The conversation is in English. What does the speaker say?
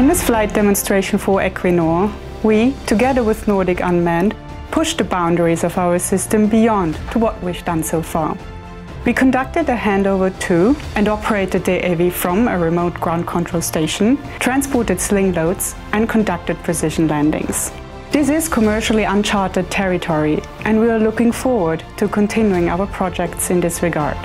this flight demonstration for Equinor, we, together with Nordic Unmanned, pushed the boundaries of our system beyond to what we've done so far. We conducted a handover to and operated the AV from a remote ground control station, transported sling loads and conducted precision landings. This is commercially uncharted territory, and we are looking forward to continuing our projects in this regard.